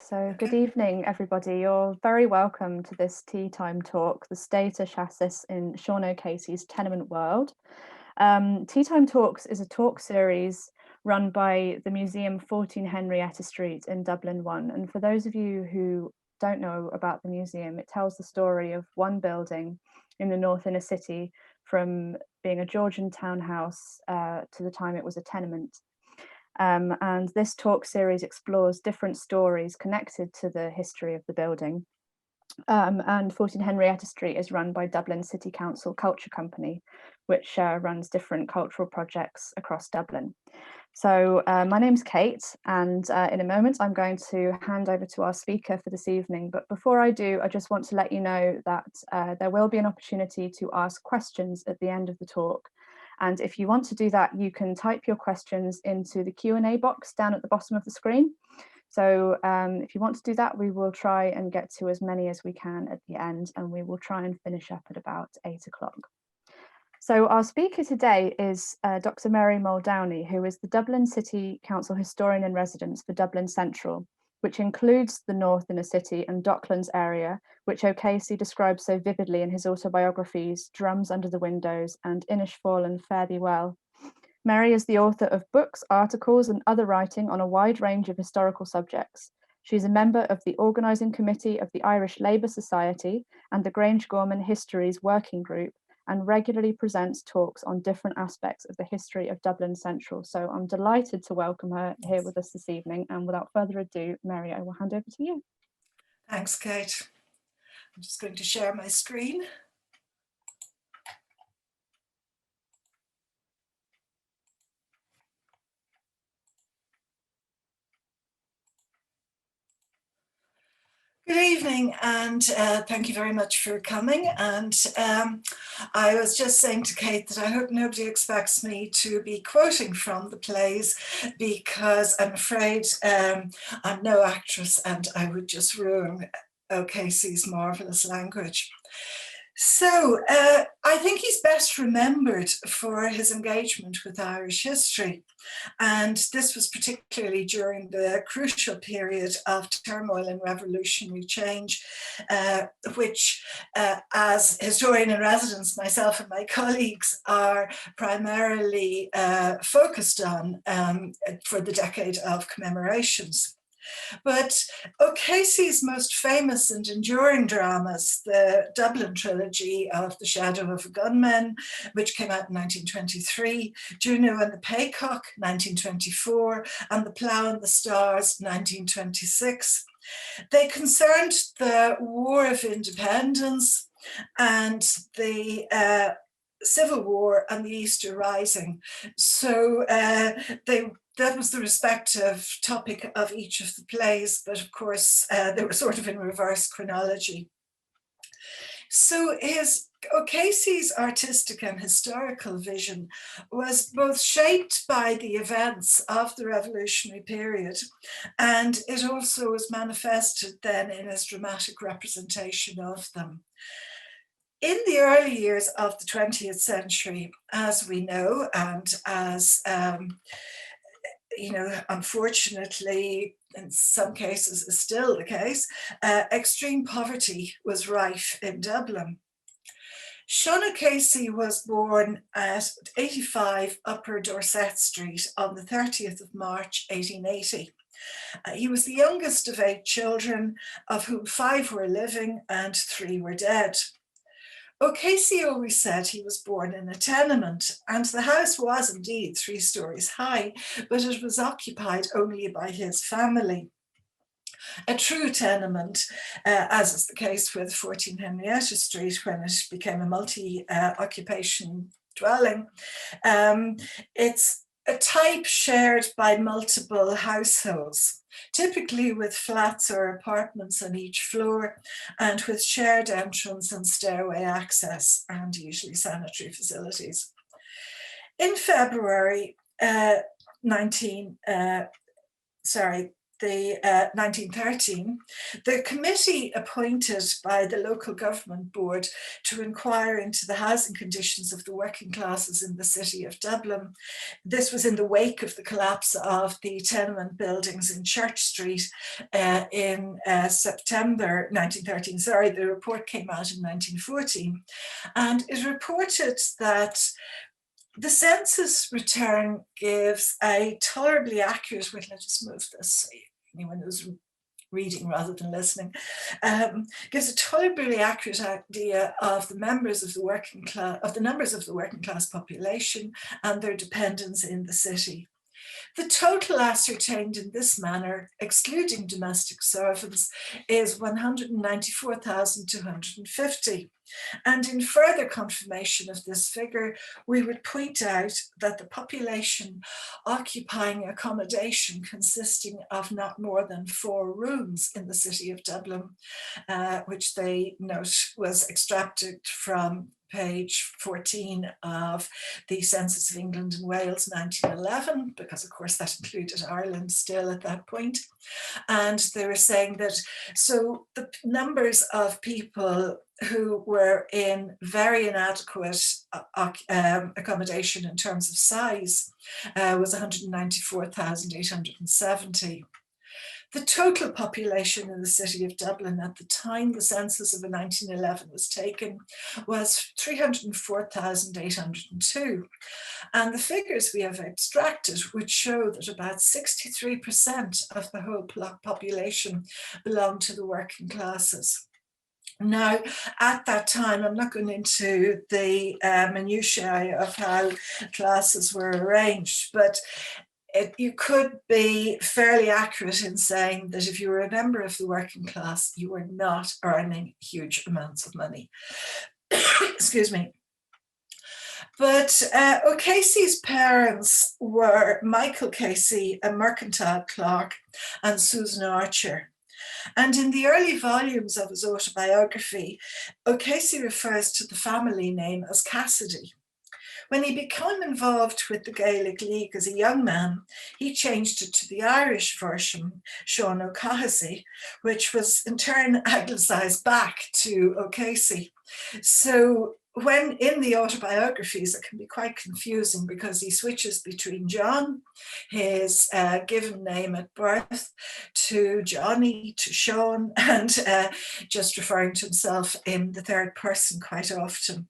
So good evening, everybody. You're very welcome to this Teatime Talk, the Status Chassis in Sean O'Casey's Tenement World. Teatime Talks is a talk series run by the museum 14 Henrietta Street in Dublin 1. And for those of you who don't know about the museum, it tells the story of one building in the north inner city from being a Georgian townhouse to the time it was a tenement. And this talk series explores different stories connected to the history of the building. And 14 Henrietta Street is run by Dublin City Council Culture Company, which runs different cultural projects across Dublin. So my name's Kate, and in a moment I'm going to hand over to our speaker for this evening. But before I do, I just want to let you know that there will be an opportunity to ask questions at the end of the talk. And if you want to do that, you can type your questions into the Q&A box down at the bottom of the screen. So if you want to do that, we will try and get to as many as we can at the end, and we will try and finish up at about 8 o'clock. So our speaker today is Dr. Mary Muldowney, who is the Dublin City Council Historian in Residence for Dublin Central, which includes the north inner city and docklands area, which O'Casey describes so vividly in his autobiographies, Drums Under the Windows and Inishfallen, Fare Thee Well. Mary is the author of books, articles and other writing on a wide range of historical subjects. She's a member of the organising committee of the Irish Labour Society and the Grangegorman Histories Working Group, and regularly presents talks on different aspects of the history of Dublin Central. So I'm delighted to welcome her here with us this evening. And without further ado, Mary, I will hand over to you. Thanks, Kate. I'm just going to share my screen. Good evening, and thank you very much for coming. And I was just saying to Kate that I hope nobody expects me to be quoting from the plays, because I'm afraid I'm no actress and I would just ruin O'Casey's marvellous language. So I think he's best remembered for his engagement with Irish history. And this was particularly during the crucial period of turmoil and revolutionary change, which, as historian in residence, myself and my colleagues are primarily focused on for the decade of commemorations. But O'Casey's most famous and enduring dramas, the Dublin Trilogy of The Shadow of a Gunman, which came out in 1923, Juno and the Paycock, 1924, and The Plough and the Stars, 1926. They concerned the War of Independence and the Civil War and the Easter Rising. So that was the respective topic of each of the plays, but of course they were sort of in reverse chronology. So O'Casey's artistic and historical vision was both shaped by the events of the revolutionary period, and it also was manifested then in his dramatic representation of them. In the early years of the 20th century, as we know, and as unfortunately, in some cases is still the case, extreme poverty was rife in Dublin. Sean O'Casey was born at 85 Upper Dorset Street on the 30th of March, 1880. He was the youngest of 8 children, of whom 5 were living and 3 were dead. O'Casey always said he was born in a tenement, and the house was indeed 3 stories high, but it was occupied only by his family. A true tenement, as is the case with 14 Henrietta Street when it became a multi-occupation dwelling, it's a type shared by multiple households, typically with flats or apartments on each floor, and with shared entrance and stairway access, and usually sanitary facilities. In February 1913, the committee appointed by the local government board to inquire into the housing conditions of the working classes in the city of Dublin. This was in the wake of the collapse of the tenement buildings in Church Street in September 1913. Sorry, the report came out in 1914, and it reported that the census return gives a tolerably accurate, wait, let's just move this so anyone who's reading rather than listening, gives a tolerably accurate idea of the members of the working class, of the numbers of the working class population and their dependents in the city. The total ascertained in this manner, excluding domestic servants, is 194,250. And in further confirmation of this figure, we would point out that the population occupying accommodation consisting of not more than 4 rooms in the city of Dublin, which they note was extracted from page 14 of the Census of England and Wales 1911, because of course that included Ireland still at that point. And they were saying that, so the numbers of people who were in very inadequate accommodation in terms of size was 194,870. The total population in the city of Dublin at the time the census of 1911 was taken was 304,802. And the figures we have extracted would show that about 63% of the whole population belonged to the working classes. Now, at that time, I'm not going into the minutiae of how classes were arranged, but you could be fairly accurate in saying that if you were a member of the working class, you were not earning huge amounts of money. Excuse me. But O'Casey's parents were Michael Casey, a mercantile clerk, and Susan Archer. And in the early volumes of his autobiography, O'Casey refers to the family name as Cassidy. When he became involved with the Gaelic League as a young man, he changed it to the Irish version, Sean O'Cahasey, which was in turn anglicised back to O'Casey. So when in the autobiographies, it can be quite confusing because he switches between John, his given name at birth, to Johnny, to Sean, and just referring to himself in the third person quite often.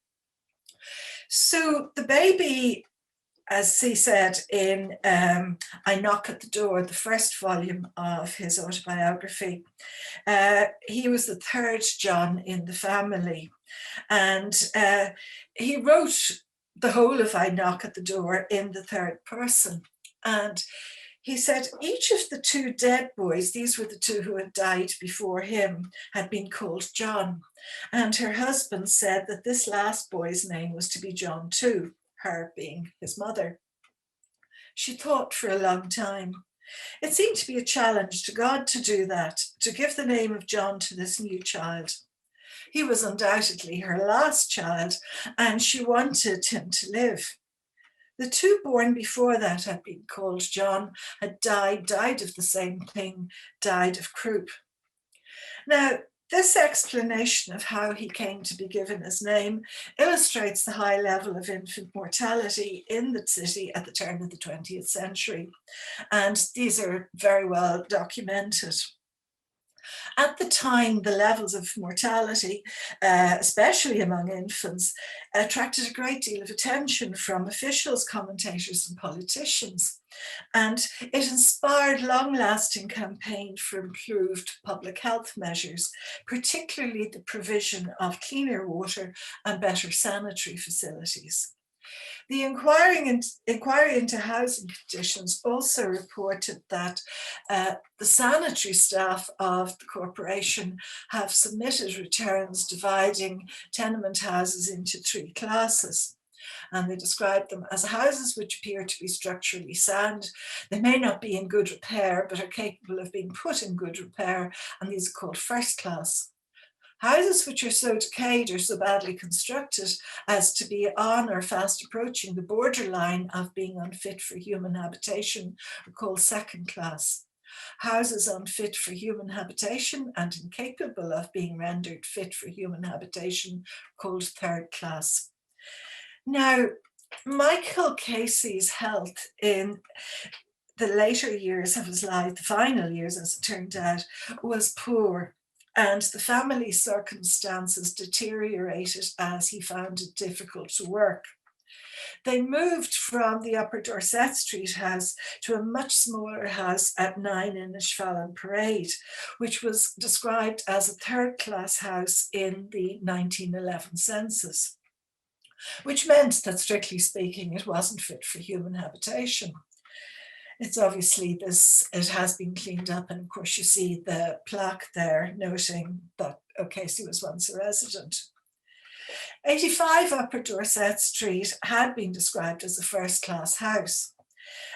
So the baby, as he said in I Knock at the Door, the first volume of his autobiography, he was the third John in the family. And he wrote the whole of I Knock at the Door in the third person. And he said each of the 2 dead boys, these were the 2 who had died before him, had been called John. And her husband said that this last boy's name was to be John too, her being his mother. She thought for a long time. It seemed to be a challenge to God to do that, to give the name of John to this new child. He was undoubtedly her last child, and she wanted him to live. The 2 born before that had been called John, had died of the same thing, died of croup. Now, this explanation of how he came to be given his name illustrates the high level of infant mortality in the city at the turn of the 20th century. And these are very well documented. At the time, the levels of mortality, especially among infants, attracted a great deal of attention from officials, commentators, and politicians. And it inspired long-lasting campaign for improved public health measures, particularly the provision of cleaner water and better sanitary facilities. The inquiry into housing conditions also reported that the sanitary staff of the corporation have submitted returns dividing tenement houses into 3 classes. And they describe them as houses which appear to be structurally sound. They may not be in good repair, but are capable of being put in good repair, and these are called first class. Houses which are so decayed or so badly constructed as to be on or fast approaching the borderline of being unfit for human habitation are called second class. houses unfit for human habitation and incapable of being rendered fit for human habitation, called third class. Now, Michael Casey's health in the later years of his life, the final years as it turned out, was poor, and the family circumstances deteriorated as he found it difficult to work. They moved from the Upper Dorset Street house to a much smaller house at 9 Inishfallen Parade, which was described as a third-class house in the 1911 census, which meant that, strictly speaking, it wasn't fit for human habitation. It's obviously it has been cleaned up, and of course you see the plaque there noting that O'Casey was once a resident. 85 Upper Dorset Street had been described as a first-class house.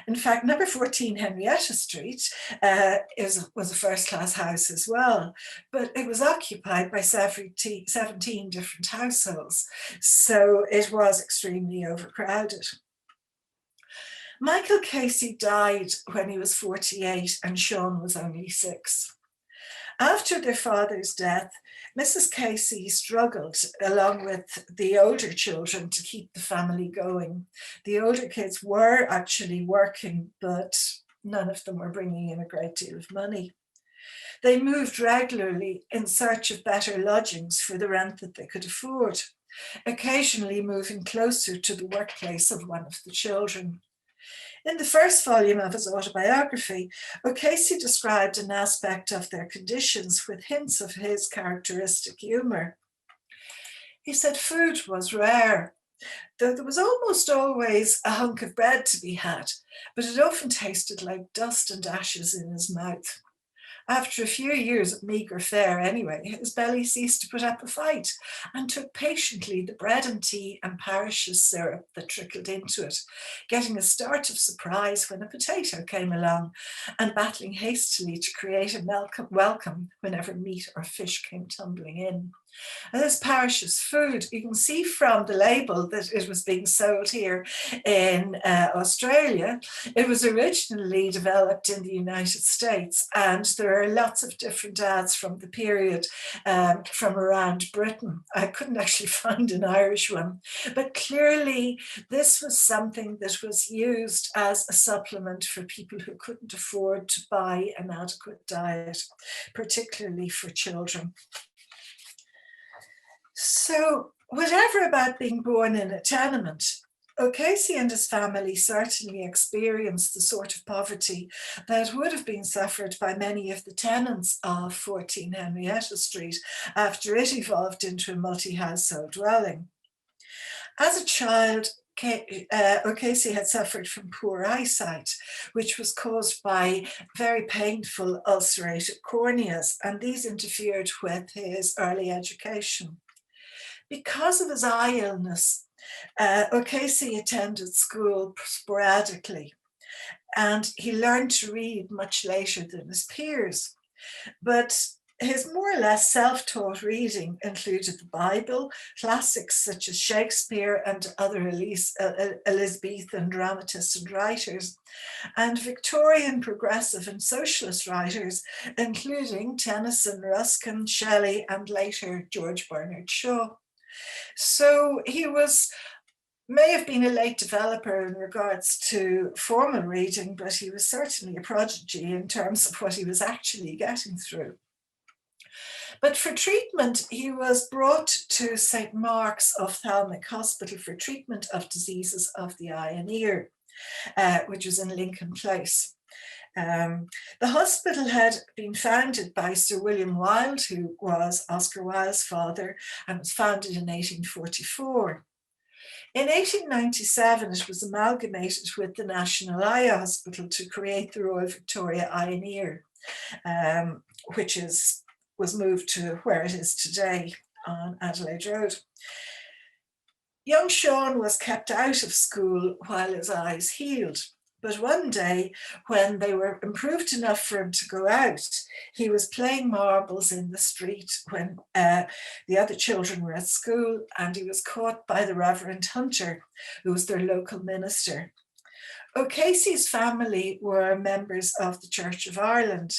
In fact, number 14 Henrietta Street was a first-class house as well, but it was occupied by 17 different households, so it was extremely overcrowded. Michael Casey died when he was 48 and Sean was only 6. After their father's death, Mrs. Casey struggled, along with the older children, to keep the family going. The older kids were actually working, but none of them were bringing in a great deal of money. They moved regularly in search of better lodgings for the rent that they could afford, occasionally moving closer to the workplace of one of the children. In the first volume of his autobiography, O'Casey described an aspect of their conditions with hints of his characteristic humour. He said food was rare, though there was almost always a hunk of bread to be had, but it often tasted like dust and ashes in his mouth. After a few years of meagre fare anyway, his belly ceased to put up a fight and took patiently the bread and tea and Parish's syrup that trickled into it, getting a start of surprise when a potato came along and battling hastily to create a welcome whenever meat or fish came tumbling in. And this Parish's food, you can see from the label that it was being sold here in Australia. It was originally developed in the United States, and there are lots of different ads from the period from around Britain. I couldn't actually find an Irish one, but clearly this was something that was used as a supplement for people who couldn't afford to buy an adequate diet, particularly for children. So whatever about being born in a tenement, O'Casey and his family certainly experienced the sort of poverty that would have been suffered by many of the tenants of 14 Henrietta Street after it evolved into a multi-household dwelling. As a child, O'Casey had suffered from poor eyesight, which was caused by very painful ulcerated corneas, and these interfered with his early education. Because of his eye illness, O'Casey attended school sporadically, and he learned to read much later than his peers. But his more or less self-taught reading included the Bible, classics such as Shakespeare and other Elizabethan dramatists and writers, and Victorian progressive and socialist writers, including Tennyson, Ruskin, Shelley, and later George Bernard Shaw. So he may have been a late developer in regards to formal reading, but he was certainly a prodigy in terms of what he was actually getting through. But for treatment, he was brought to St. Mark's Ophthalmic Hospital for treatment of diseases of the eye and ear, which was in Lincoln Place. The hospital had been founded by Sir William Wilde, who was Oscar Wilde's father, and was founded in 1844. In 1897, it was amalgamated with the National Eye Hospital to create the Royal Victoria Eye and Ear, which was moved to where it is today on Adelaide Road. Young Sean was kept out of school while his eyes healed. But one day, when they were improved enough for him to go out, he was playing marbles in the street when the other children were at school, and he was caught by the Reverend Hunter, who was their local minister. O'Casey's family were members of the Church of Ireland,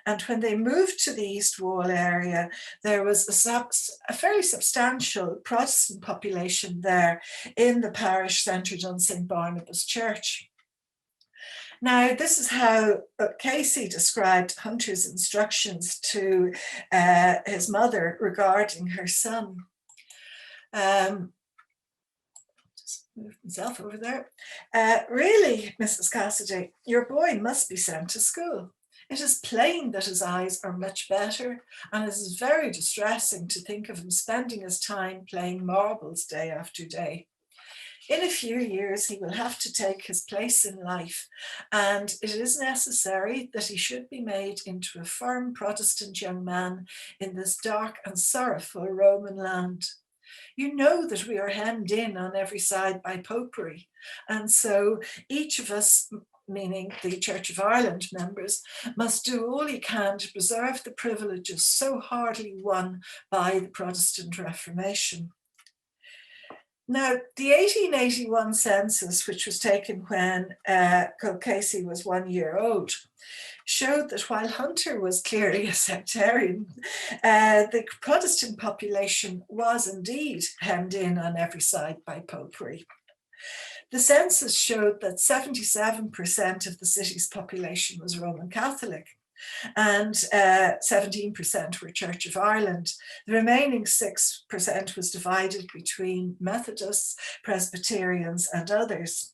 and when they moved to the East Wall area, there was a fairly substantial Protestant population there in the parish centred on St. Barnabas Church. Now, this is how Casey described Hunter's instructions to his mother regarding her son. Just move myself over there. Really, Mrs. Cassidy, your boy must be sent to school. It is plain that his eyes are much better, and it is very distressing to think of him spending his time playing marbles day after day. In a few years, he will have to take his place in life, and it is necessary that he should be made into a firm Protestant young man in this dark and sorrowful Roman land. You know that we are hemmed in on every side by popery, and so each of us, meaning the Church of Ireland members, must do all he can to preserve the privileges so hardly won by the Protestant Reformation. Now, the 1881 census, which was taken when Casey was 1 year old, showed that while Hunter was clearly a sectarian, the Protestant population was indeed hemmed in on every side by popery. The census showed that 77% of the city's population was Roman Catholic, and 17% were Church of Ireland. The remaining 6% was divided between Methodists, Presbyterians, and others.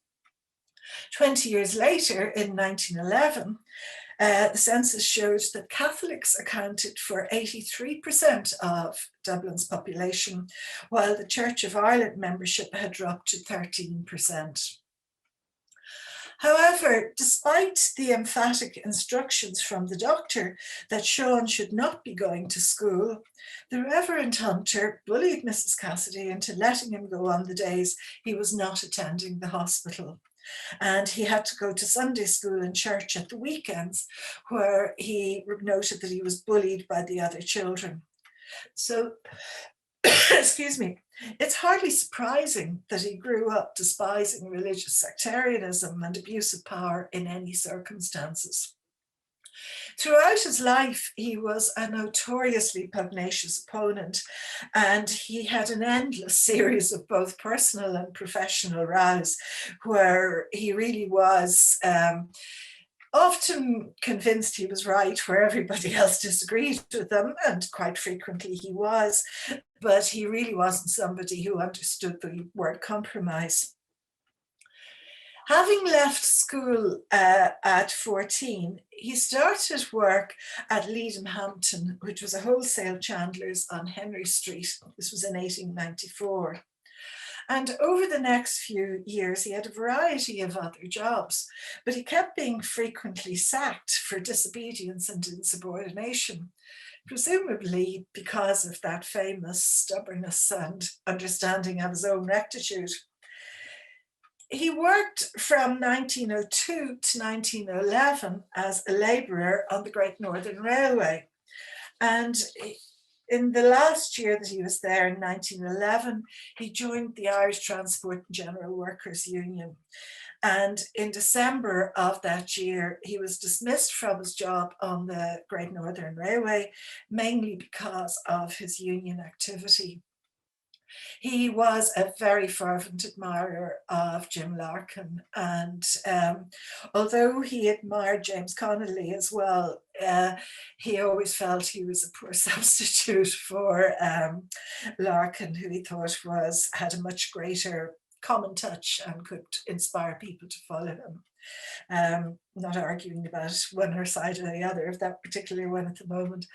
20 years later, in 1911, the census showed that Catholics accounted for 83% of Dublin's population, while the Church of Ireland membership had dropped to 13%. However, despite the emphatic instructions from the doctor that Sean should not be going to school, the Reverend Hunter bullied Mrs. Cassidy into letting him go on the days he was not attending the hospital. And he had to go to Sunday school and church at the weekends, where he noted that he was bullied by the other children. So, excuse me, it's hardly surprising that he grew up despising religious sectarianism and abuse of power in any circumstances. Throughout his life, he was a notoriously pugnacious opponent, and he had an endless series of both personal and professional rows where he really was often convinced he was right where everybody else disagreed with him, and quite frequently he was, but he really wasn't somebody who understood the word compromise. Having left school at 14, he started work at Leedhamhampton, which was a wholesale chandler's on Henry Street. This was in 1894. And over the next few years, he had a variety of other jobs, but he kept being frequently sacked for disobedience and insubordination, presumably because of that famous stubbornness and understanding of his own rectitude. He worked from 1902 to 1911 as a labourer on the Great Northern Railway. And in the last year that he was there, in 1911, he joined the Irish Transport and General Workers Union. And in December of that year, he was dismissed from his job on the Great Northern Railway, mainly because of his union activity. He was a very fervent admirer of Jim Larkin, and although he admired James Connolly as well, he always felt he was a poor substitute for Larkin, who he thought had a much greater common touch and could inspire people to follow him. Not arguing about one side or the other of that particular one at the moment.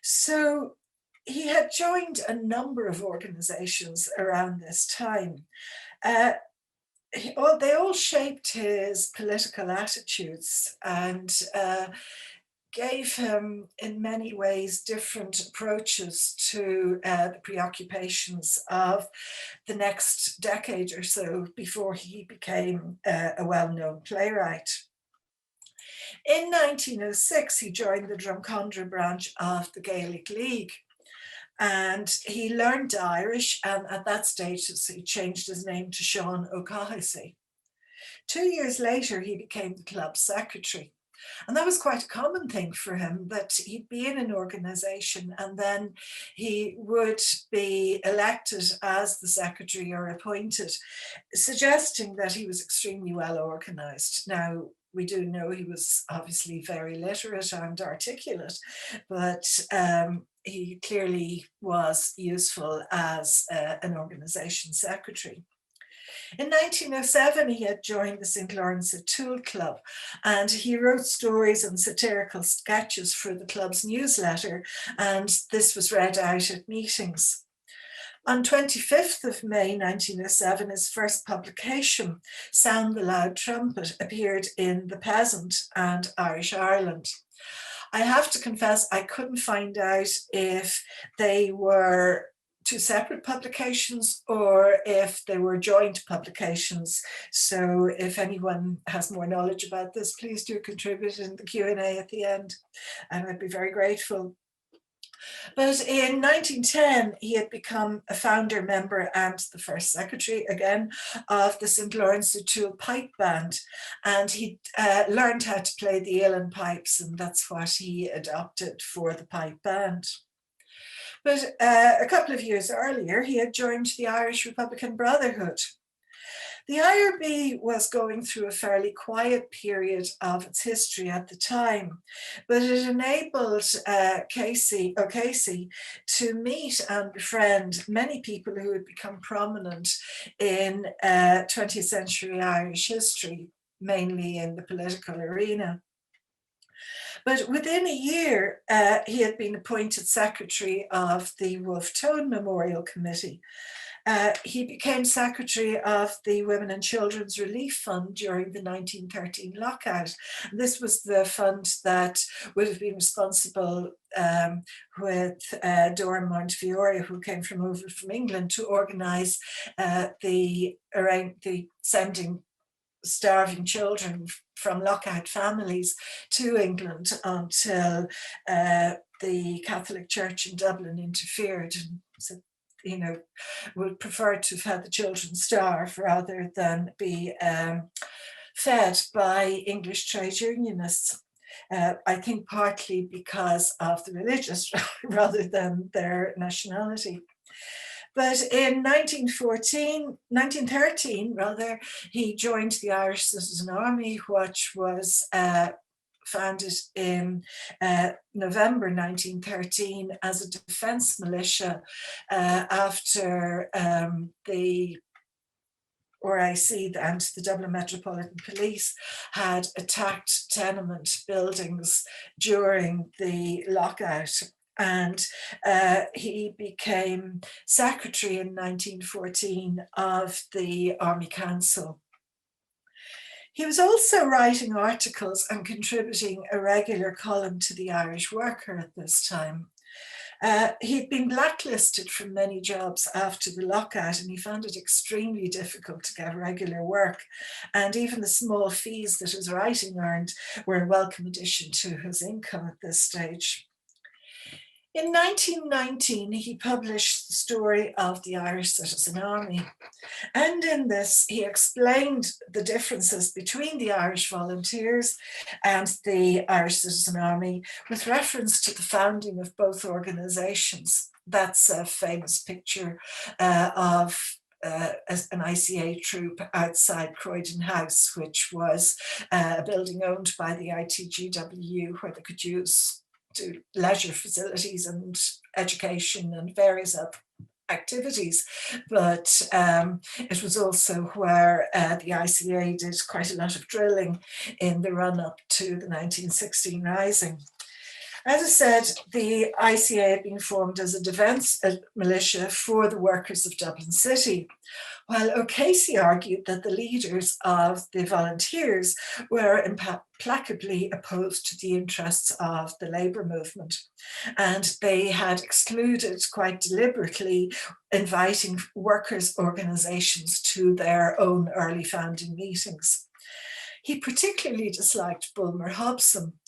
So he had joined a number of organizations around this time. They all shaped his political attitudes and gave him, in many ways, different approaches to the preoccupations of the next decade or so before he became a well-known playwright. In 1906, he joined the Drumcondra branch of the Gaelic League. And he learned Irish, and at that stage he changed his name to Sean O'Cahissy. 2 years later, he became the club secretary. And that was quite a common thing for him, that he'd be in an organisation and then he would be elected as the secretary or appointed, suggesting that he was extremely well organised. Now, we do know he was obviously very literate and articulate, but he clearly was useful as an organisation secretary. In 1907, he had joined the St. Lawrence O'Toole Club, and he wrote stories and satirical sketches for the club's newsletter, and this was read out at meetings. On 25th of May 1907, his first publication, Sound the Loud Trumpet, appeared in The Peasant and Irish Ireland. I have to confess, I couldn't find out if they were two separate publications or if they were joint publications. So if anyone has more knowledge about this, please do contribute in the Q&A at the end, and I'd be very grateful. But in 1910, he had become a founder member and the first secretary, again, of the St. Lawrence O'Toole Pipe Band. And he learned how to play the uilleann pipes, and that's what he adopted for the pipe band. But a couple of years earlier, he had joined the Irish Republican Brotherhood. The IRB was going through a fairly quiet period of its history at the time, but it enabled O'Casey to meet and befriend many people who had become prominent in 20th century Irish history, mainly in the political arena. But within a year, he had been appointed secretary of the Wolfe Tone Memorial Committee. He became secretary of the Women and Children's Relief Fund during the 1913 lockout. And this was the fund that would have been responsible with Dora Montefiore, who came from over from England, to organise the sending starving children from lockout families to England until the Catholic Church in Dublin interfered and said, you know, would prefer to have had the children starve rather than be fed by English trade unionists. I think partly because of the religious rather than their nationality. But in 1913, he joined the Irish Citizen Army, which was founded in November 1913 as a defence militia after the RIC and the Dublin Metropolitan Police had attacked tenement buildings during the lockout. And he became secretary in 1914 of the Army Council. He was also writing articles and contributing a regular column to the Irish Worker at this time. He'd been blacklisted from many jobs after the lockout, and he found it extremely difficult to get regular work. And even the small fees that his writing earned were a welcome addition to his income at this stage. In 1919, he published the story of the Irish Citizen Army. And in this, he explained the differences between the Irish Volunteers and the Irish Citizen Army with reference to the founding of both organisations. That's a famous picture of an ICA troop outside Croydon House, which was a building owned by the ITGW where they could use to leisure facilities and education and various activities, but it was also where the ICA did quite a lot of drilling in the run-up to the 1916 Rising. As I said, the ICA had been formed as a defence militia for the workers of Dublin City, while O'Casey argued that the leaders of the volunteers were implacably opposed to the interests of the labour movement, and they had excluded quite deliberately inviting workers' organisations to their own early founding meetings. He particularly disliked Bulmer Hobson,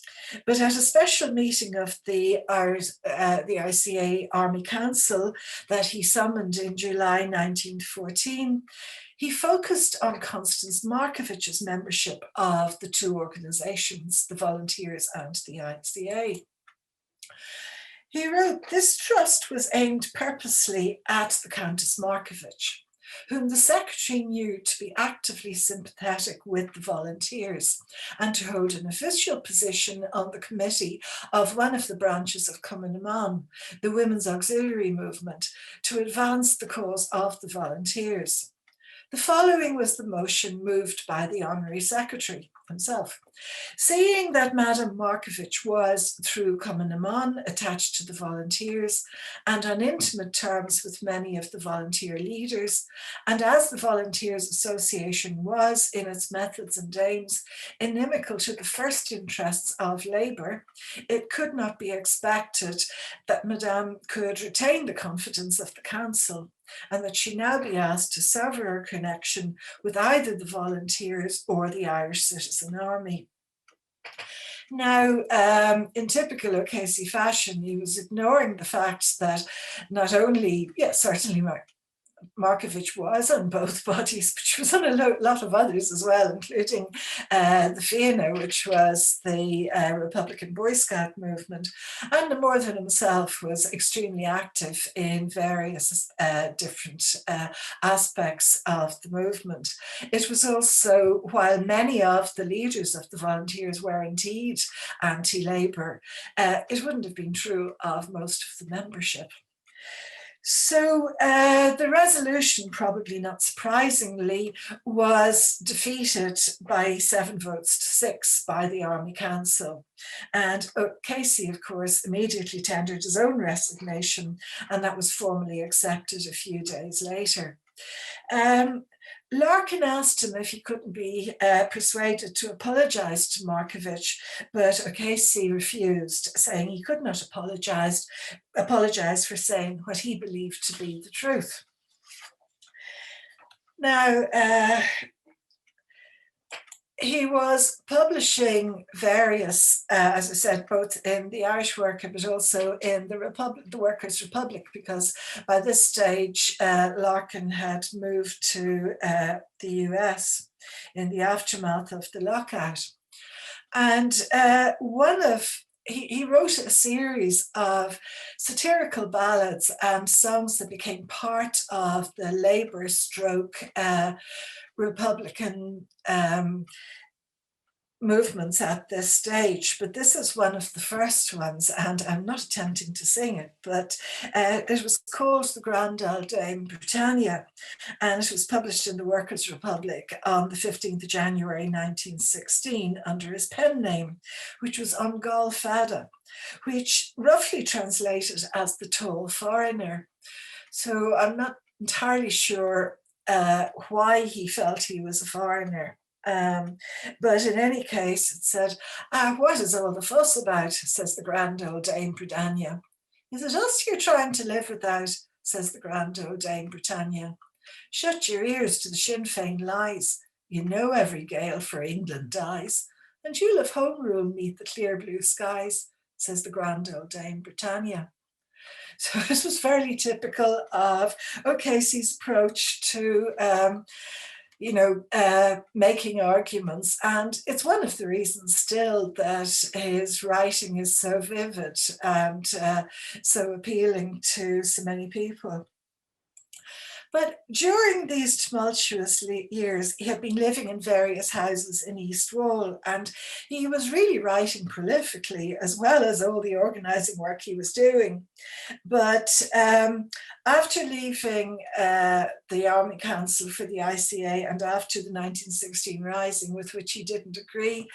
but at a special meeting of the ICA Army Council that he summoned in July 1914, he focused on Constance Markovich's membership of the two organisations, the Volunteers and the ICA. He wrote, "This trust was aimed purposely at the Countess Markovich, whom the secretary knew to be actively sympathetic with the volunteers and to hold an official position on the committee of one of the branches of Cumann Mán, the women's auxiliary movement, to advance the cause of the volunteers." The following was the motion moved by the Honorary Secretary himself. "Seeing that Madame Markovich was, through Cumann Mán, attached to the volunteers and on intimate terms with many of the volunteer leaders, and as the Volunteers Association was, in its methods and aims, inimical to the first interests of labour, it could not be expected that Madame could retain the confidence of the Council, and that she now be asked to sever her connection with either the volunteers or the Irish Citizen Army." Now, in typical O'Casey fashion, he was ignoring the fact that not only, yes, certainly Markovich was on both bodies, but she was on a lot of others as well, including the Fianna, which was the Republican Boy Scout movement. And the Northern himself was extremely active in various different aspects of the movement. It was also, while many of the leaders of the volunteers were indeed anti-Labour, it wouldn't have been true of most of the membership. So the resolution, probably not surprisingly, was defeated by 7 votes to 6 by the Army Council. And O'Casey, of course, immediately tendered his own resignation, and that was formally accepted a few days later. Larkin asked him if he couldn't be persuaded to apologise to Markovich, but O'Casey refused, saying he could not apologise for saying what he believed to be the truth. Now, he was publishing various, as I said, both in the Irish Worker, but also in the Workers' Republic, because by this stage, Larkin had moved to the US in the aftermath of the lockout. And he wrote a series of satirical ballads and songs that became part of the Labour stroke Republican movements at this stage, but this is one of the first ones, and I'm not attempting to sing it, but it was called The Grand Old Dame Britannia, and it was published in the Workers' Republic on the 15th of January 1916 under his pen name, which was An Gall Fada, which roughly translated as the tall foreigner. So I'm not entirely sure why he felt he was a foreigner. But in any case, it said, "What is all the fuss about?" says the grand old Dame Britannia. "Is it us you're trying to live without?" says the grand old Dame Britannia. "Shut your ears to the Sinn Féin lies. You know every Gael for England dies, and you'll have home rule 'neath the clear blue skies," says the grand old Dame Britannia. So this was fairly typical of O'Casey's approach to making arguments. And it's one of the reasons still that his writing is so vivid and so appealing to so many people. But during these tumultuous years, he had been living in various houses in East Wall, and he was really writing prolifically, as well as all the organising work he was doing. But after leaving the Army Council for the ICA and after the 1916 Rising, with which he didn't agree,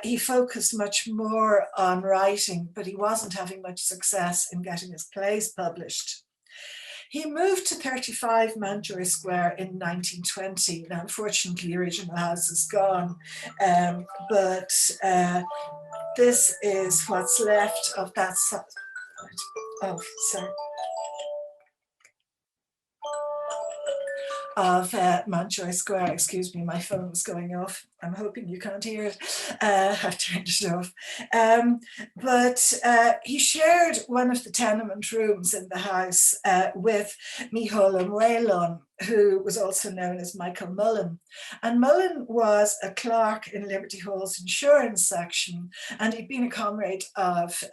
he focused much more on writing, but he wasn't having much success in getting his plays published. He moved to 35 Mountjoy Square in 1920. Now, unfortunately, the original house is gone, but this is what's left of that side. of Mountjoy Square. Excuse me, my phone was going off. I'm hoping you can't hear it. I've turned it off. But he shared one of the tenement rooms in the house with Micheál Mhaolán, who was also known as Michael Mullen. And Mullen was a clerk in Liberty Hall's insurance section, and he'd been a comrade of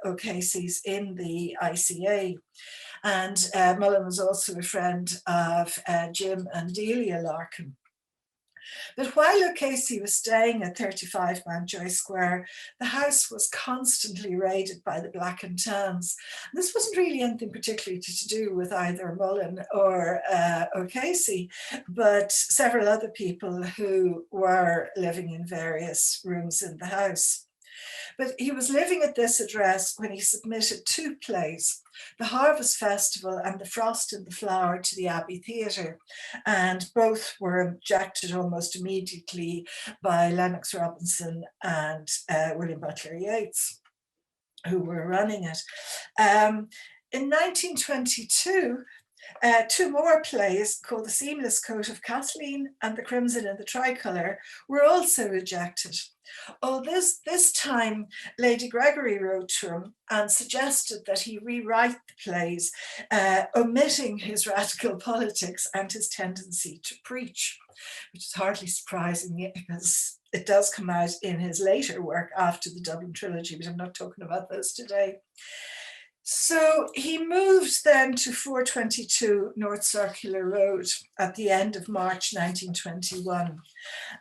O'Casey's in the ICA. And Mullen was also a friend of Jim and Delia Larkin. But while O'Casey was staying at 35 Mountjoy Square, the house was constantly raided by the Black and Tans. This wasn't really anything particularly to do with either Mullen or O'Casey, but several other people who were living in various rooms in the house. But he was living at this address when he submitted two plays, The Harvest Festival and The Frost in the Flower, to the Abbey Theatre, and both were objected almost immediately by Lennox Robinson and William Butler Yeats, who were running it. In 1922, two more plays called The Seamless Coat of Kathleen and The Crimson and the Tricolour were also rejected. Oh, this time Lady Gregory wrote to him and suggested that he rewrite the plays, omitting his radical politics and his tendency to preach, which is hardly surprising because it does come out in his later work after the Dublin Trilogy, but I'm not talking about those today. So he moved then to 422 North Circular Road at the end of March 1921.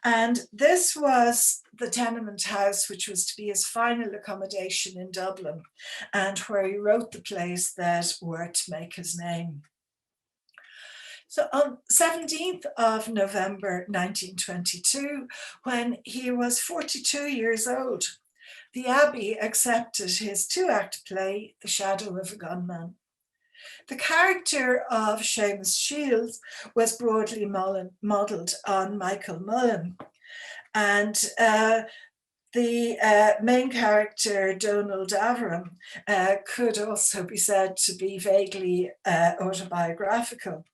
And this was the tenement house which was to be his final accommodation in Dublin, and where he wrote the plays that were to make his name. So on 17th of November 1922, when he was 42 years old, the Abbey accepted his two-act play, The Shadow of a Gunman. The character of Seamus Shields was broadly modelled on Michael Mullen, and the main character, Donald Averin, could also be said to be vaguely autobiographical.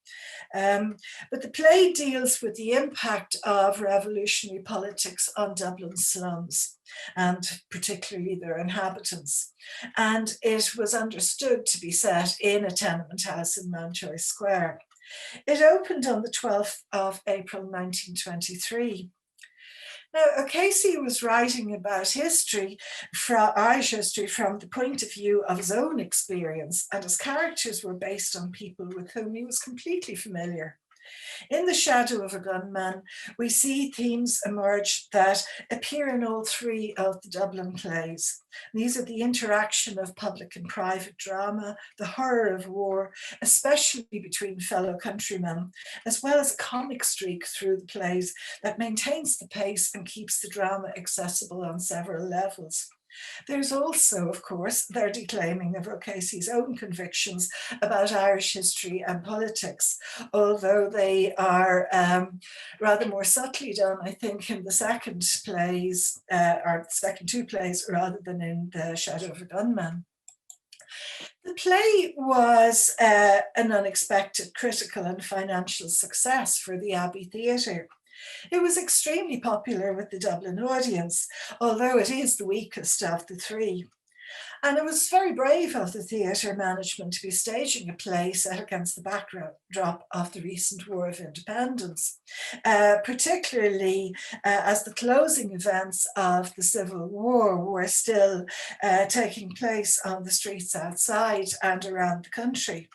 But the play deals with the impact of revolutionary politics on Dublin slums, and particularly their inhabitants. And it was understood to be set in a tenement house in Mountjoy Square. It opened on the 12th of April 1923. Now, O'Casey was writing about history, Irish history, from the point of view of his own experience, and his characters were based on people with whom he was completely familiar. In The Shadow of a Gunman, we see themes emerge that appear in all three of the Dublin plays. These are the interaction of public and private drama, the horror of war, especially between fellow countrymen, as well as a comic streak through the plays that maintains the pace and keeps the drama accessible on several levels. There's also, of course, their declaiming of O'Casey's own convictions about Irish history and politics, although they are rather more subtly done, I think, in the second plays, or the second two plays, rather than in The Shadow of a Gunman. The play was an unexpected critical and financial success for the Abbey Theatre. It was extremely popular with the Dublin audience, although it is the weakest of the three. And it was very brave of the theatre management to be staging a play set against the backdrop of the recent War of Independence, particularly as the closing events of the Civil War were still taking place on the streets outside and around the country.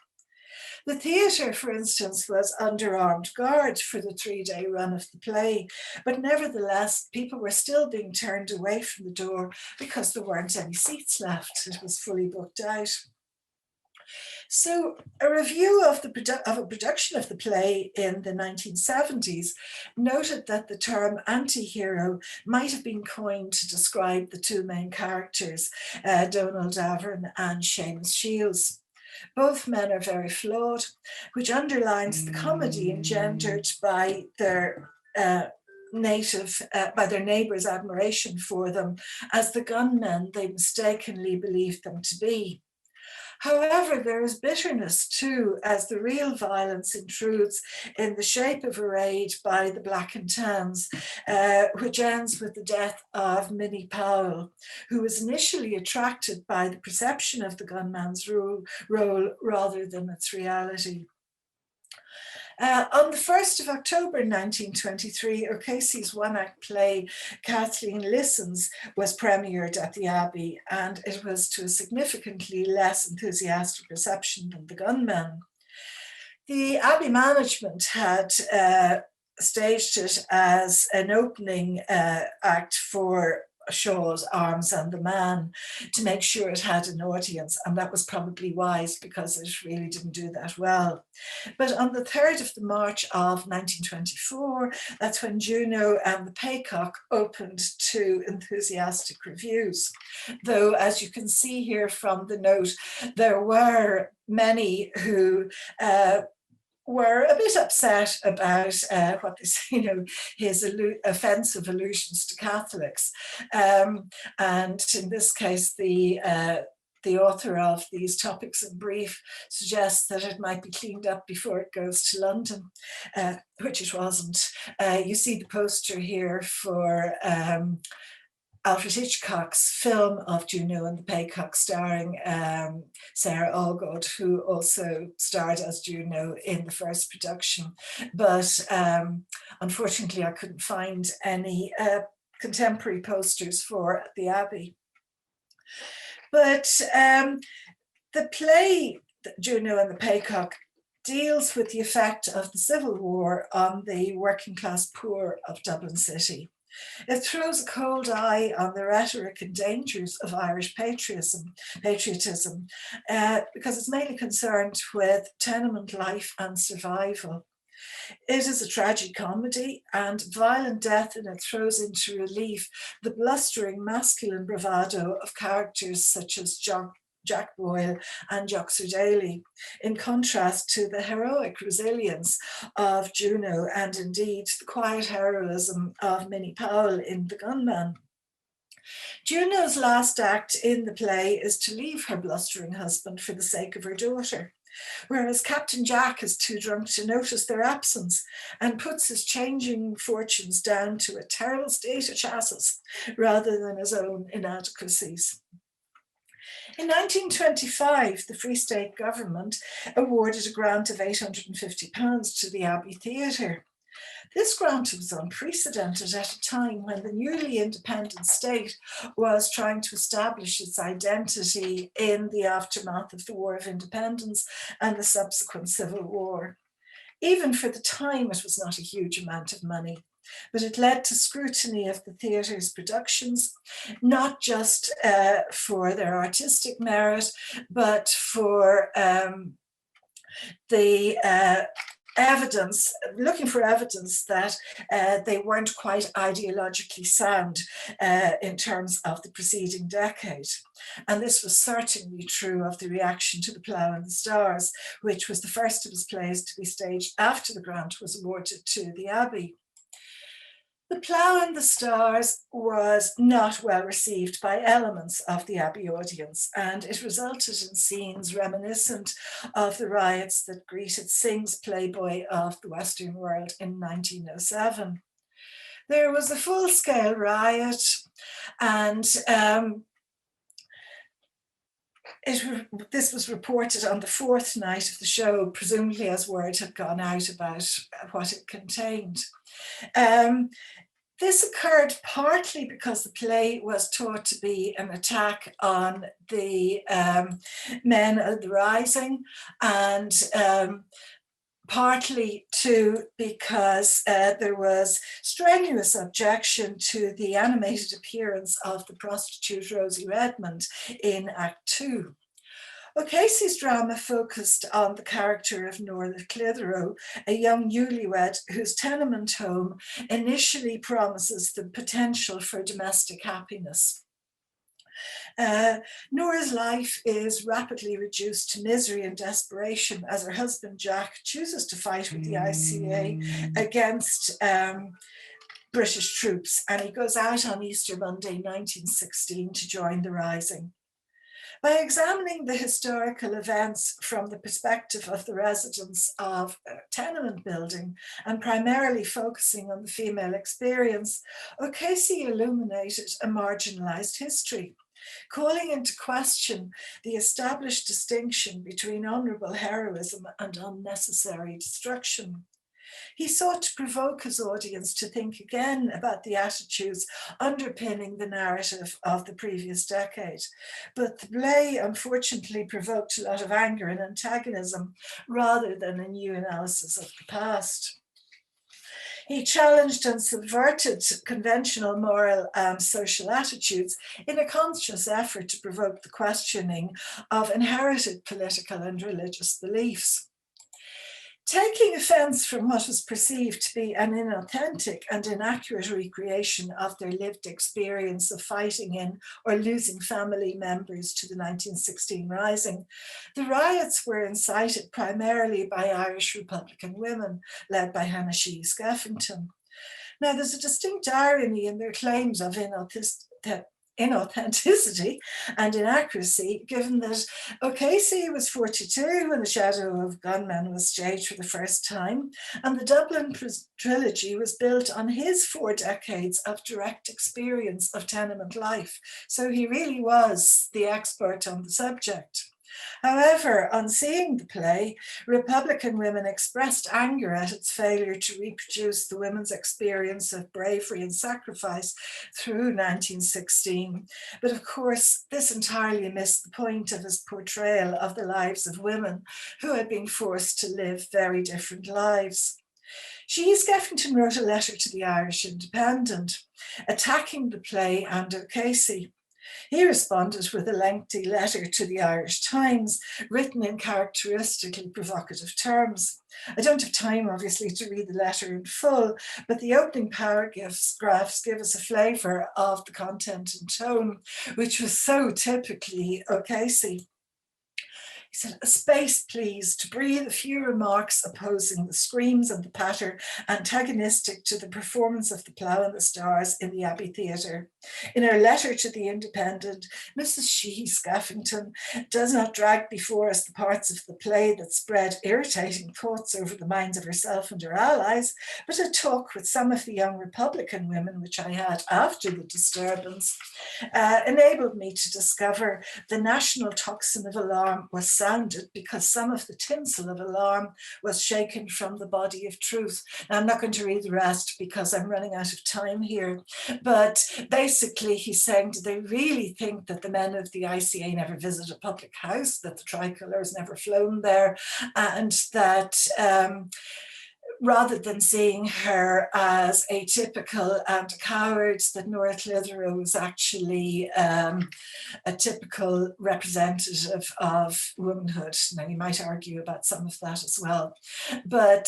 The theatre, for instance, was under armed guard for the 3-day run of the play, but nevertheless, people were still being turned away from the door because there weren't any seats left. It was fully booked out. So a review of a production of the play in the 1970s noted that the term anti-hero might have been coined to describe the two main characters, Donald Averin and Seamus Shields. Both men are very flawed, which underlines the comedy engendered by their neighbours' admiration for them as the gunmen they mistakenly believed them to be. However, there is bitterness too, as the real violence intrudes in the shape of a raid by the Black and Tans, which ends with the death of Minnie Powell, who was initially attracted by the perception of the gunman's role rather than its reality. On the 1st of October 1923, O'Casey's one-act play Kathleen Listens was premiered at the Abbey, and it was to a significantly less enthusiastic reception than The Gunmen. The Abbey management had staged it as an opening act for Shaw's Arms and the Man to make sure it had an audience, and that was probably wise because it really didn't do that well. But on the 3rd of March of 1924, that's when Juno and the Paycock opened to enthusiastic reviews. Though, as you can see here from the note, there were many who were a bit upset about what they say, his offensive allusions to Catholics. And in this case, the author of these topics in brief suggests that it might be cleaned up before it goes to London, which it wasn't. You see the poster here for Alfred Hitchcock's film of Juno and the Paycock, starring Sarah Allgood, who also starred as Juno in the first production. But unfortunately, I couldn't find any contemporary posters for the Abbey. But the play, Juno and the Paycock, deals with the effect of the Civil War on the working class poor of Dublin City. It throws a cold eye on the rhetoric and dangers of Irish patriotism, because it's mainly concerned with tenement life and survival. It is a tragic comedy, and violent death in it throws into relief the blustering masculine bravado of characters such as Jack Boyle and Jock Daly, in contrast to the heroic resilience of Juno and indeed the quiet heroism of Minnie Powell in The Gunman. Juno's last act in the play is to leave her blustering husband for the sake of her daughter, whereas Captain Jack is too drunk to notice their absence and puts his changing fortunes down to a terrible state of chassis rather than his own inadequacies. In 1925, the Free State government awarded a grant of £850 to the Abbey Theatre. This grant was unprecedented at a time when the newly independent state was trying to establish its identity in the aftermath of the War of Independence and the subsequent Civil War. Even for the time, it was not a huge amount of money, but it led to scrutiny of the theatre's productions, not just for their artistic merit, but for the looking for evidence that they weren't quite ideologically sound in terms of the preceding decade. And this was certainly true of the reaction to The Plough and the Stars, which was the first of his plays to be staged after the grant was awarded to the Abbey. The Plough and the Stars was not well received by elements of the Abbey audience, and it resulted in scenes reminiscent of the riots that greeted Synge's Playboy of the Western World in 1907. There was a full-scale riot, and this was reported on the fourth night of the show, presumably as word had gone out about what it contained. This occurred partly because the play was taught to be an attack on the men of the Rising, and partly too because there was strenuous objection to the animated appearance of the prostitute Rosie Redmond in Act 2. O'Casey's drama focused on the character of Norah Clitheroe, a young newlywed whose tenement home initially promises the potential for domestic happiness. Nora's life is rapidly reduced to misery and desperation as her husband Jack chooses to fight with the ICA against British troops, and he goes out on Easter Monday 1916 to join the Rising. By examining the historical events from the perspective of the residents of a tenement building and primarily focusing on the female experience, O'Casey illuminated a marginalised history, calling into question the established distinction between honourable heroism and unnecessary destruction. He sought to provoke his audience to think again about the attitudes underpinning the narrative of the previous decade. But the play unfortunately provoked a lot of anger and antagonism rather than a new analysis of the past. He challenged and subverted conventional moral and social attitudes in a conscious effort to provoke the questioning of inherited political and religious beliefs. Taking offence from what was perceived to be an inauthentic and inaccurate recreation of their lived experience of fighting in or losing family members to the 1916 Rising, the riots were incited primarily by Irish Republican women, led by Hannah Skeffington. Now, there's a distinct irony in their claims of inauthenticity and inaccuracy, given that O'Casey was 42 when The Shadow of Gunman was staged for the first time, and the Dublin Trilogy was built on his 4 decades of direct experience of tenement life. So he really was the expert on the subject. However, on seeing the play, Republican women expressed anger at its failure to reproduce the women's experience of bravery and sacrifice through 1916. But of course, this entirely missed the point of his portrayal of the lives of women who had been forced to live very different lives. Skeffington wrote a letter to the Irish Independent, attacking the play and O'Casey. He responded with a lengthy letter to the Irish Times, written in characteristically provocative terms. I don't have time, obviously, to read the letter in full, but the opening paragraphs give us a flavour of the content and tone, which was so typically O'Casey. He said, "A space, please, to breathe a few remarks opposing the screams and the patter antagonistic to the performance of the Plough and the Stars in the Abbey Theatre. In her letter to the Independent, Mrs. Skeffington does not drag before us the parts of the play that spread irritating thoughts over the minds of herself and her allies, but a talk with some of the young Republican women, which I had after the disturbance, enabled me to discover the national tocsin of alarm was sounded because some of the tinsel of alarm was shaken from the body of truth." Now, I'm not going to read the rest because I'm running out of time here, but basically he's saying, do they really think that the men of the ICA never visit a public house, that the tricolour has never flown there, and that rather than seeing her as atypical and a coward, that Nora Clitheroe was actually a typical representative of womanhood. Now, you might argue about some of that as well. But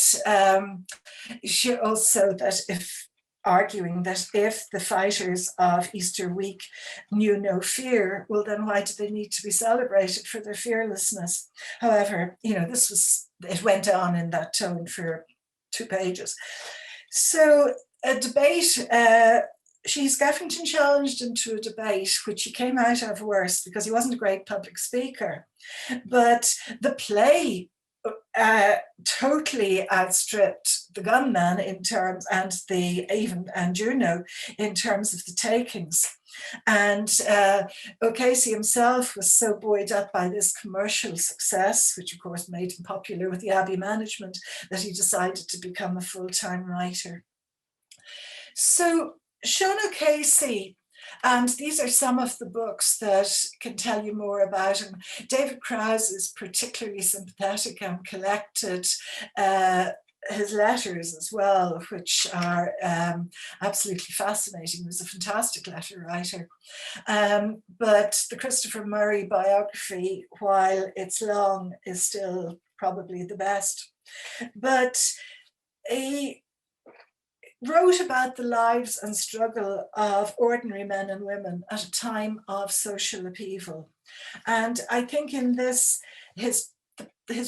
she also, arguing that if the fighters of Easter week knew no fear, well, then why do they need to be celebrated for their fearlessness? However, it went on in that tone for 2 pages. So a debate, Skeffington challenged him to a debate, which he came out of worse because he wasn't a great public speaker. But the play totally outstripped the Gunman in terms, and Juno in terms of the takings. And O'Casey himself was so buoyed up by this commercial success, which of course made him popular with the Abbey management, that he decided to become a full-time writer. So Sean O'Casey, and these are some of the books that can tell you more about him. David Krause is particularly sympathetic and collected his letters as well, which are absolutely fascinating. He was a fantastic letter writer. But the Christopher Murray biography, while it's long, is still probably the best. But he wrote about the lives and struggle of ordinary men and women at a time of social upheaval. And I think in this, his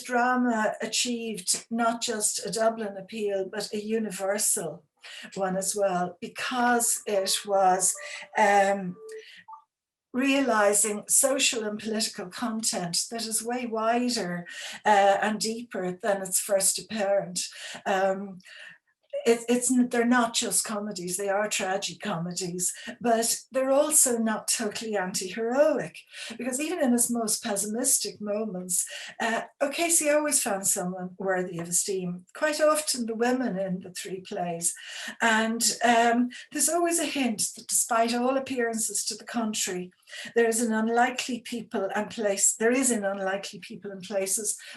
drama achieved not just a Dublin appeal, but a universal one as well, because it was realizing social and political content that is way wider and deeper than its first apparent. They're not just comedies, they are tragic comedies, but they're also not totally anti-heroic, because even in his most pessimistic moments, O'Casey always found someone worthy of esteem, quite often the women in the three plays. And there's always a hint that despite all appearances to the contrary, there is in unlikely people and places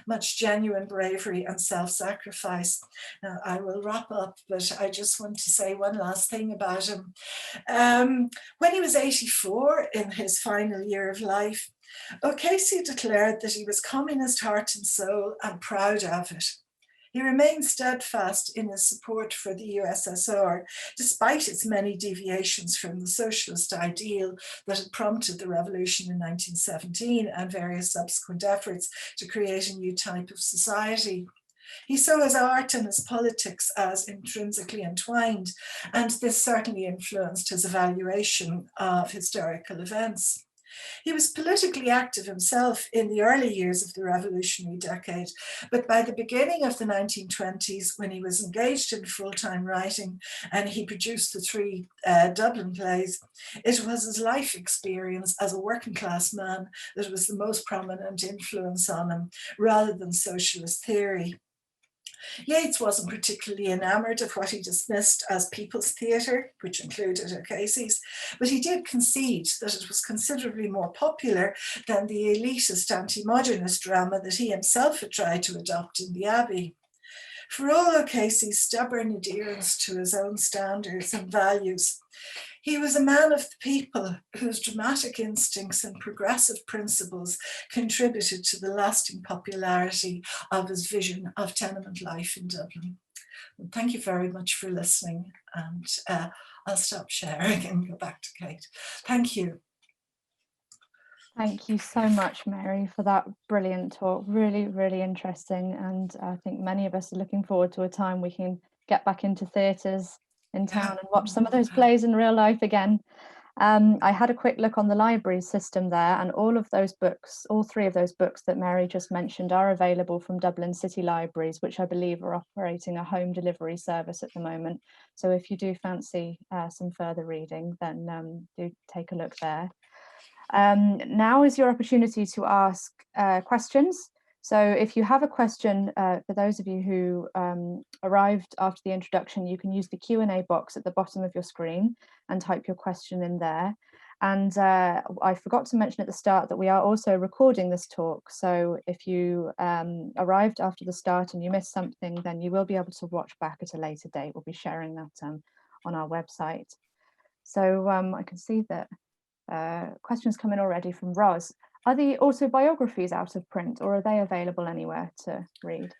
much genuine bravery and self-sacrifice. Now, I will wrap up, but I just want to say one last thing about him. When he was 84, in his final year of life, O'Casey declared that he was communist heart and soul and proud of it. He remained steadfast in his support for the USSR, despite its many deviations from the socialist ideal that had prompted the revolution in 1917 and various subsequent efforts to create a new type of society. He saw his art and his politics as intrinsically entwined, and this certainly influenced his evaluation of historical events. He was politically active himself in the early years of the revolutionary decade, but by the beginning of the 1920s, when he was engaged in full-time writing and he produced the three Dublin plays, it was his life experience as a working class man that was the most prominent influence on him, rather than socialist theory. Yeats wasn't particularly enamoured of what he dismissed as people's theatre, which included O'Casey's, but he did concede that it was considerably more popular than the elitist anti-modernist drama that he himself had tried to adopt in the Abbey. For all O'Casey's stubborn adherence to his own standards and values, he was a man of the people whose dramatic instincts and progressive principles contributed to the lasting popularity of his vision of tenement life in Dublin. And thank you very much for listening, and I'll stop sharing and go back to Kate. Thank you. Thank you so much, Mary, for that brilliant talk. Really, really interesting. And I think many of us are looking forward to a time we can get back into theatres in town and watch some of those plays in real life again. I had a quick look on the library system there, and all of those books, all three of those books that Mary just mentioned, are available from Dublin City Libraries, which I believe are operating a home delivery service at the moment. So if you do fancy some further reading, then do take a look there. Now is your opportunity to ask questions. So if you have a question, for those of you who arrived after the introduction, you can use the Q&A box at the bottom of your screen and type your question in there. And I forgot to mention at the start that we are also recording this talk. So if you arrived after the start and you missed something, then you will be able to watch back at a later date. We'll be sharing that on our website. So I can see that questions come in already from Roz. Are the autobiographies out of print, or are they available anywhere to read?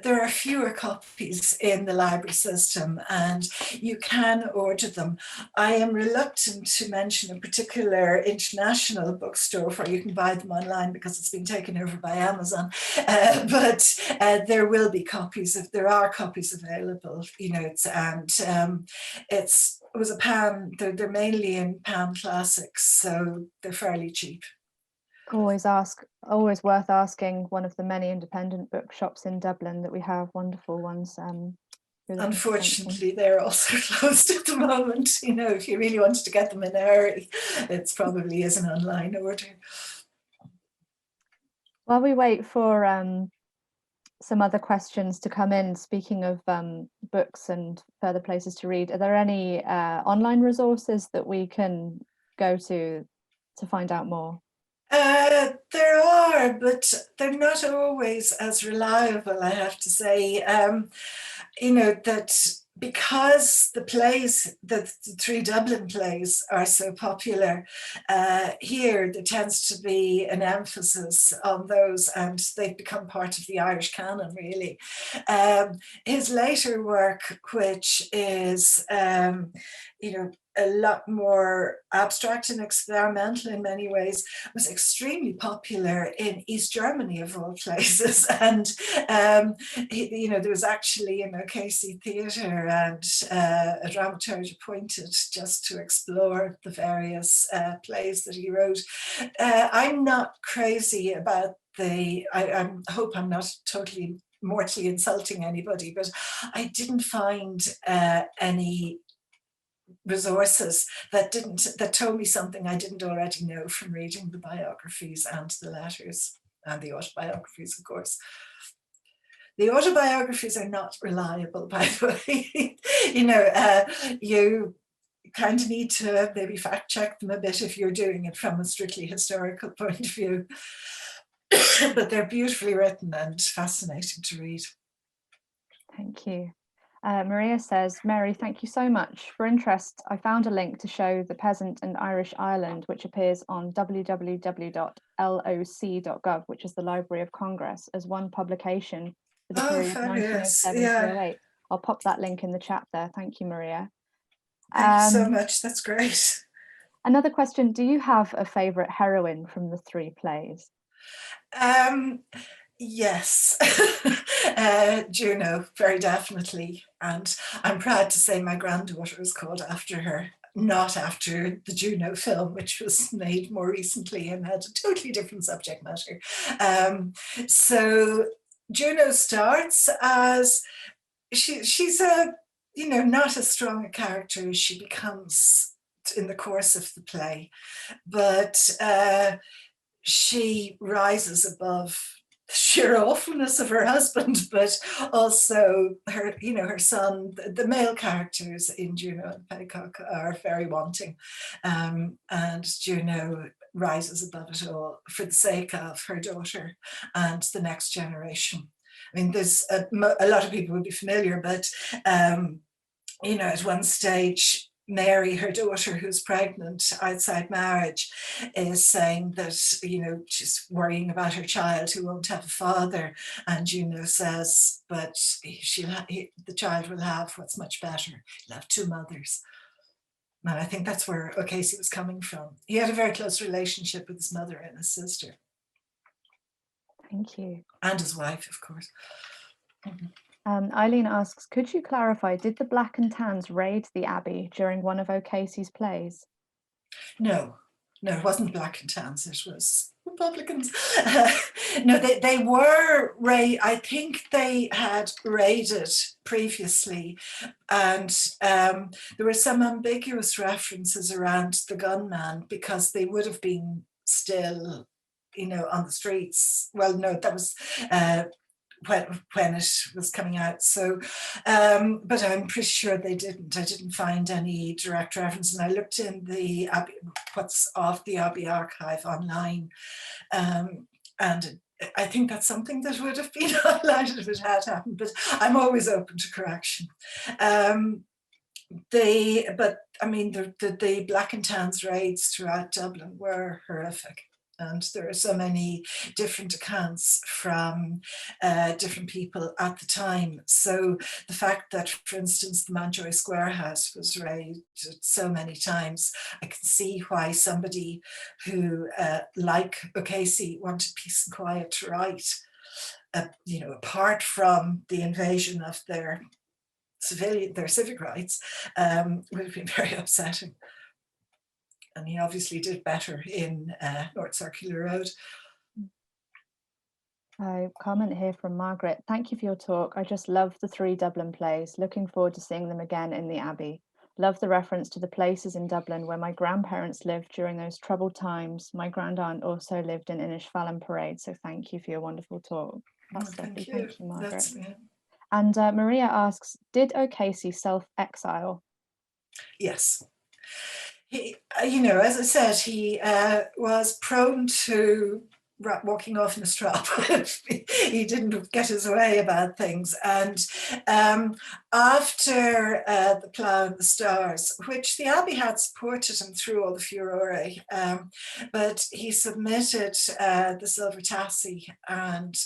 There are fewer copies in the library system, and you can order them. I am reluctant to mention a particular international bookstore where you can buy them online because it's been taken over by Amazon. But there will be copies of. There are copies available. You know, it was a Pan. They're mainly in Pan Classics, so they're fairly cheap. Always worth asking one of the many independent bookshops in Dublin that we have, wonderful ones. Unfortunately, they're also closed at the moment. You know, if you really wanted to get them in a hurry, it probably is an online order. While we wait for some other questions to come in, speaking of books and further places to read, are there any online resources that we can go to find out more? There are, but they're not always as reliable, I have to say. You know, that because the plays, the three Dublin plays are so popular, here there tends to be an emphasis on those, and they've become part of the Irish canon, really. His later work, which is, you know, a lot more abstract and experimental in many ways, was extremely popular in East Germany, of all places. And, there was actually an O'Casey theatre and a dramaturge appointed just to explore the various plays that he wrote. I'm not crazy about I hope I'm not totally mortally insulting anybody, but I didn't find any resources that told me something I didn't already know from reading the biographies and the letters and the autobiographies, of course. The autobiographies are not reliable, by the way. You kind of need to maybe fact check them a bit if you're doing it from a strictly historical point of view. But they're beautifully written and fascinating to read. Thank you. Maria says, Mary, thank you so much. For interest, I found a link to show The Peasant and Irish Ireland, which appears on www.loc.gov, which is the Library of Congress, as one publication for the period 1907 to 08. I'll pop that link in the chat there. Thank you, Maria. Thank you so much. That's great. Another question, do you have a favourite heroine from the three plays? Yes, Juno, very definitely. And I'm proud to say my granddaughter is called after her, not after the Juno film, which was made more recently and had a totally different subject matter. So Juno starts as, she's not as strong a character as she becomes in the course of the play, but she rises above the sheer awfulness of her husband, but also her son. The male characters in Juno and Paycock are very wanting, and Juno rises above it all for the sake of her daughter and the next generation. I mean, there's a lot of people would be familiar, but at one stage, Mary, her daughter, who's pregnant outside marriage, is saying that, she's worrying about her child who won't have a father. And Juno says, but the child will have what's much better. He'll have two mothers. And I think that's where O'Casey was coming from. He had a very close relationship with his mother and his sister. Thank you. And his wife, of course. Mm-hmm. Eileen asks, could you clarify, did the Black and Tans raid the Abbey during one of O'Casey's plays? No, it wasn't Black and Tans, it was Republicans. No, they were I think they had raided previously, and there were some ambiguous references around the gunman because they would have been still, on the streets. Well, no, that was when it was coming out. So, but I'm pretty sure they didn't. I didn't find any direct reference, and I looked in the what's off the Abbey archive online, and I think that's something that would have been highlighted if it had happened. But I'm always open to correction. The Black and Tans raids throughout Dublin were horrific. And there are so many different accounts from different people at the time. So the fact that, for instance, the Mountjoy Square House was raided so many times, I can see why somebody who, like O'Casey, wanted peace and quiet to write, apart from the invasion of their civic rights, would have been very upsetting. And he obviously did better in North Circular Road. Comment here from Margaret. Thank you for your talk. I just love the three Dublin plays. Looking forward to seeing them again in the Abbey. Love the reference to the places in Dublin where my grandparents lived during those troubled times. My grandaunt also lived in Inishfallen Parade. So thank you for your wonderful talk. That's Thank you, Margaret. And Maria asks, did O'Casey self-exile? Yes. He, as I said, he was prone to walking off in a strap. He didn't get his way about things. And after the Plough and the Stars, which the Abbey had supported him through all the furore, but he submitted the Silver Tassie, and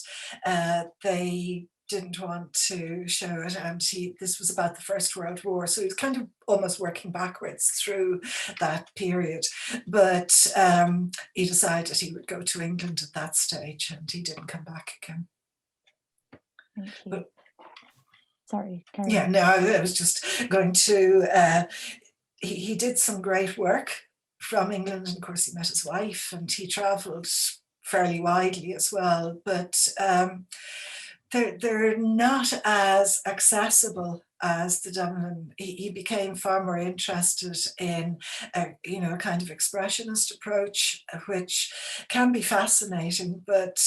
they didn't want to show it, and this was about the First World War, so he was kind of almost working backwards through that period. But he decided he would go to England at that stage, and he didn't come back again. Thank you. But, sorry, carry yeah, on. no, I was just going to. He did some great work from England, and of course he met his wife, and he travelled fairly widely as well. But they're not as accessible as the Dublin. He became far more interested in a kind of expressionist approach, which can be fascinating, but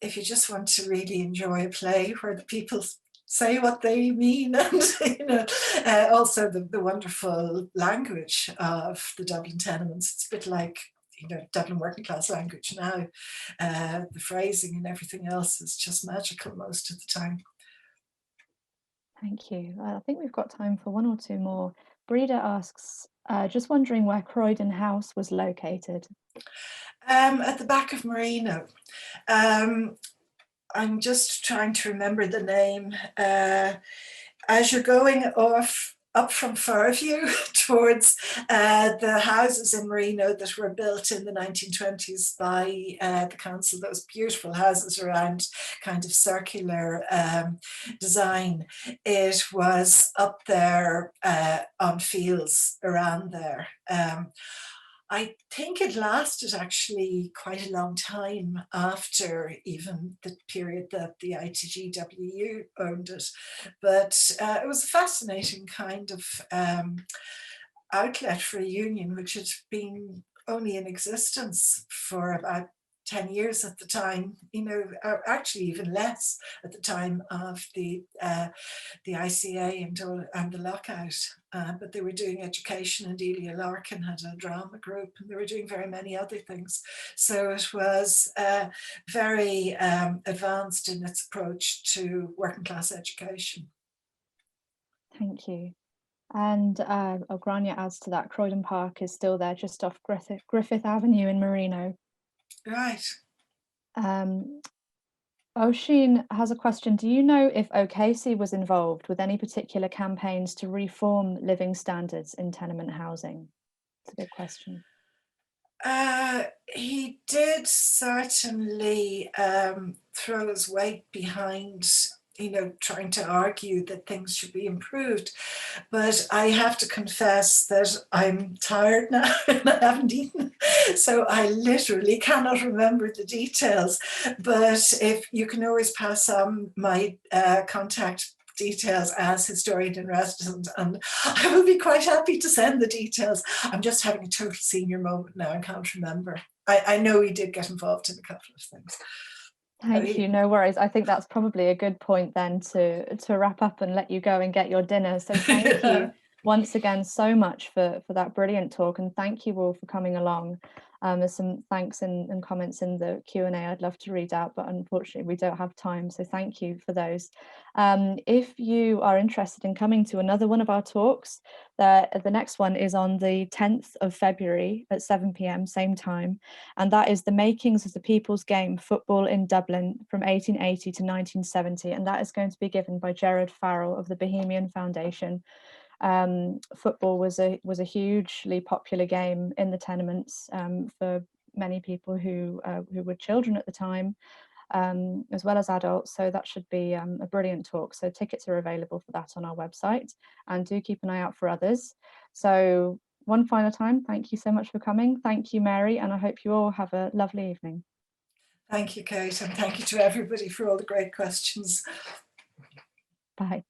if you just want to really enjoy a play where the people say what they mean, and also the wonderful language of the Dublin tenements, it's a bit like Dublin working class language now. The phrasing and everything else is just magical most of the time. Thank you. I think we've got time for one or two more. Breda asks, just wondering where Croydon House was located. At the back of Marino. I'm just trying to remember the name. As you're going up from Fairview towards the houses in Marino that were built in the 1920s by the council, those beautiful houses around kind of circular design, it was up there on fields around there. I think it lasted actually quite a long time after even the period that the ITGWU owned it. But it was a fascinating kind of outlet for a union, which had been only in existence for about 10 years at the time, actually even less at the time of the ICA and the lockout. But they were doing education, and Delia Larkin had a drama group, and they were doing very many other things. So it was very advanced in its approach to working class education. Thank you. And Grania adds to that, Croydon Park is still there just off Griffith Avenue in Marino. Right. Oisin has a question. Do you know if O'Casey was involved with any particular campaigns to reform living standards in tenement housing? It's a good question. He did certainly throw his weight behind trying to argue that things should be improved. But I have to confess that I'm tired now and I haven't eaten. So I literally cannot remember the details. But if you can always pass on my contact details as historian in residence, and I will be quite happy to send the details. I'm just having a total senior moment now and can't remember. I know he did get involved in a couple of things. Thank you, no worries. I think that's probably a good point then to wrap up and let you go and get your dinner. So thank you once again so much for that brilliant talk, and thank you all for coming along. There's some thanks and comments in the Q&A I'd love to read out, but unfortunately we don't have time, so thank you for those. If you are interested in coming to another one of our talks, the next one is on the 10th of February at 7 p.m, same time, and that is the makings of the people's game football in Dublin from 1880 to 1970, and that is going to be given by Gerard Farrell of the Bohemian Foundation. Football was a hugely popular game in the tenements for many people who were children at the time, as well as adults. So that should be a brilliant talk. So tickets are available for that on our website, and do keep an eye out for others. So one final time, thank you so much for coming. Thank you, Mary, and I hope you all have a lovely evening. Thank you, Kate, and thank you to everybody for all the great questions. Bye.